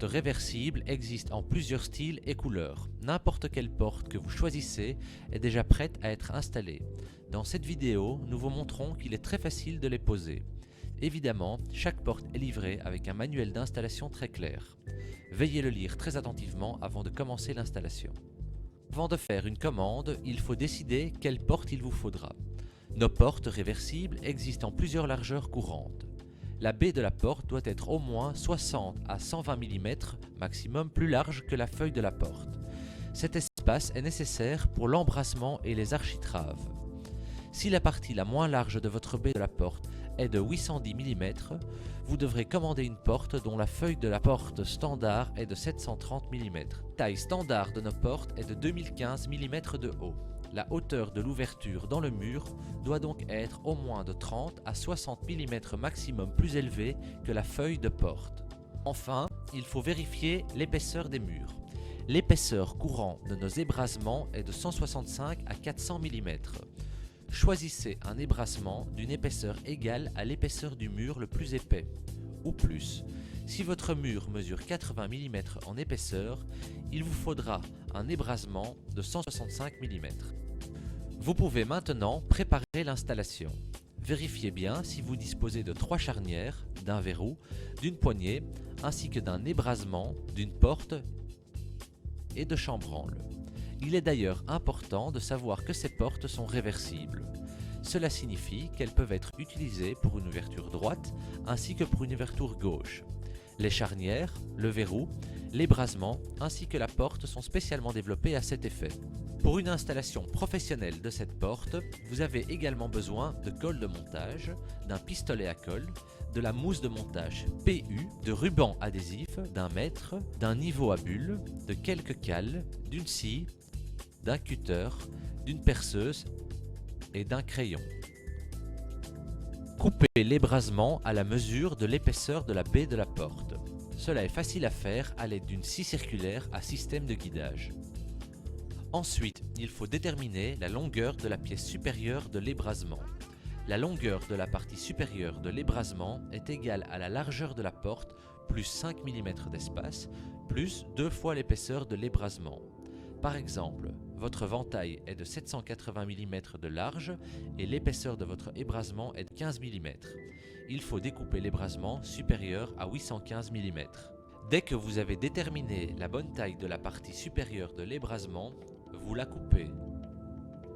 réversibles existent en plusieurs styles et couleurs. N'importe quelle porte que vous choisissez est déjà prête à être installée. Dans cette vidéo, nous vous montrons qu'il est très facile de les poser. Évidemment, chaque porte est livrée avec un manuel d'installation très clair. Veuillez le lire très attentivement avant de commencer l'installation. Avant de faire une commande, il faut décider quelle porte il vous faudra. Nos portes réversibles existent en plusieurs largeurs courantes. La baie de la porte doit être au moins 60 à 120 mm maximum plus large que la feuille de la porte. Cet espace est nécessaire pour l'embrassement et les architraves. Si la partie la moins large de votre baie de la porte est de 810 mm, vous devrez commander une porte dont la feuille de la porte standard est de 730 mm. La taille standard de nos portes est de 2015 mm de haut. La hauteur de l'ouverture dans le mur doit donc être au moins de 30 à 60 mm maximum plus élevée que la feuille de porte. Enfin, il faut vérifier l'épaisseur des murs. L'épaisseur courante de nos ébrasements est de 165 à 400 mm. Choisissez un ébrassement d'une épaisseur égale à l'épaisseur du mur le plus épais, ou plus. Si votre mur mesure 80 mm en épaisseur, il vous faudra un ébrasement de 165 mm. Vous pouvez maintenant préparer l'installation. Vérifiez bien si vous disposez de 3 charnières, d'un verrou, d'une poignée, ainsi que d'un ébrasement, d'une porte et de chambranle. Il est d'ailleurs important de savoir que ces portes sont réversibles. Cela signifie qu'elles peuvent être utilisées pour une ouverture droite ainsi que pour une ouverture gauche. Les charnières, le verrou, l'ébrasement ainsi que la porte sont spécialement développés à cet effet. Pour une installation professionnelle de cette porte, vous avez également besoin de colle de montage, d'un pistolet à colle, de la mousse de montage PU, de ruban adhésif, d'un mètre, d'un niveau à bulles, de quelques cales, d'une scie, d'un cutter, d'une perceuse et d'un crayon. Coupez l'ébrasement à la mesure de l'épaisseur de la baie de la porte. Cela est facile à faire à l'aide d'une scie circulaire à système de guidage. Ensuite, il faut déterminer la longueur de la pièce supérieure de l'ébrasement. La longueur de la partie supérieure de l'ébrasement est égale à la largeur de la porte plus 5 mm d'espace plus 2 fois l'épaisseur de l'ébrasement. Par exemple, votre ventail est de 780 mm de large et l'épaisseur de votre ébrasement est de 15 mm. Il faut découper l'ébrasement supérieur à 815 mm. Dès que vous avez déterminé la bonne taille de la partie supérieure de l'ébrasement, vous la coupez.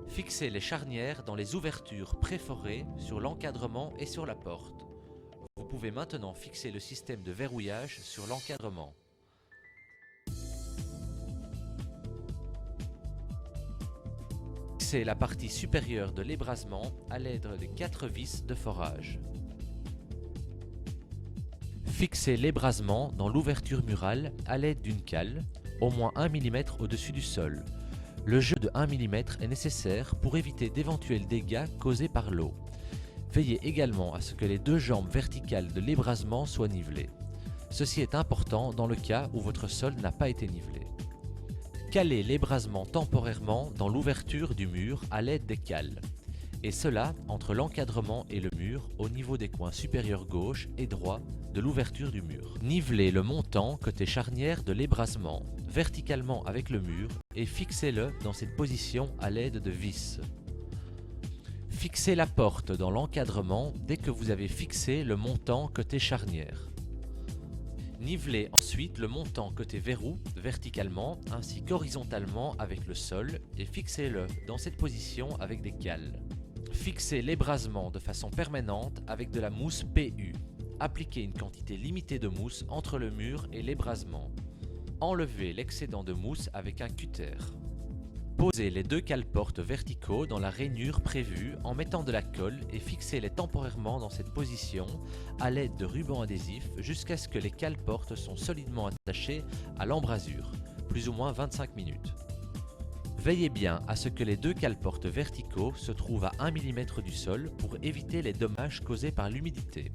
Fixez les charnières dans les ouvertures préforées sur l'encadrement et sur la porte. Vous pouvez maintenant fixer le système de verrouillage sur l'encadrement. Fixez la partie supérieure de l'ébrasement à l'aide de 4 vis de forage. Fixez l'ébrasement dans l'ouverture murale à l'aide d'une cale, au moins 1 mm au-dessus du sol. Le jeu de 1 mm est nécessaire pour éviter d'éventuels dégâts causés par l'eau. Veillez également à ce que les deux jambes verticales de l'ébrasement soient nivelées. Ceci est important dans le cas où votre sol n'a pas été nivelé. Calez l'ébrasement temporairement dans l'ouverture du mur à l'aide des cales, et cela entre l'encadrement et le mur au niveau des coins supérieurs gauche et droit de l'ouverture du mur. Nivelez le montant côté charnière de l'ébrasement verticalement avec le mur et fixez-le dans cette position à l'aide de vis. Fixez la porte dans l'encadrement dès que vous avez fixé le montant côté charnière. Nivelez ensuite le montant côté verrou verticalement ainsi qu'horizontalement avec le sol et fixez-le dans cette position avec des cales. Fixez l'ébrasement de façon permanente avec de la mousse PU. Appliquez une quantité limitée de mousse entre le mur et l'ébrasement. Enlevez l'excédent de mousse avec un cutter. Posez les deux cale-portes verticaux dans la rainure prévue en mettant de la colle et fixez-les temporairement dans cette position à l'aide de ruban adhésif jusqu'à ce que les cale-portes sont solidement attachées à l'embrasure, plus ou moins 25 minutes. Veillez bien à ce que les deux cale-portes verticaux se trouvent à 1 mm du sol pour éviter les dommages causés par l'humidité.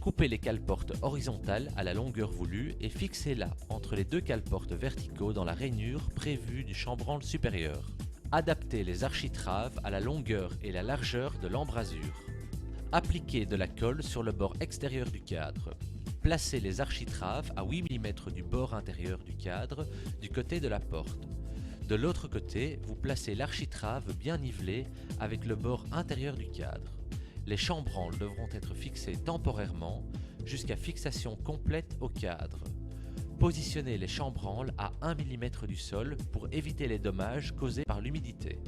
Coupez les cale-portes horizontales à la longueur voulue et fixez-la entre les deux cale-portes verticaux dans la rainure prévue du chambranle supérieur. Adaptez les architraves à la longueur et la largeur de l'embrasure. Appliquez de la colle sur le bord extérieur du cadre. Placez les architraves à 8 mm du bord intérieur du cadre du côté de la porte. De l'autre côté, vous placez l'architrave bien nivelé avec le bord intérieur du cadre. Les chambranles devront être fixées temporairement jusqu'à fixation complète au cadre. Positionnez les chambranles à 1 mm du sol pour éviter les dommages causés par l'humidité.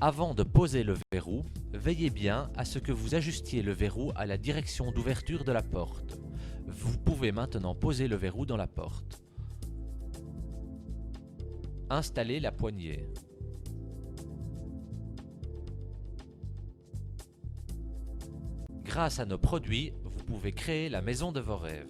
Avant de poser le verrou, veillez bien à ce que vous ajustiez le verrou à la direction d'ouverture de la porte. Vous pouvez maintenant poser le verrou dans la porte. Installez la poignée. Grâce à nos produits, vous pouvez créer la maison de vos rêves.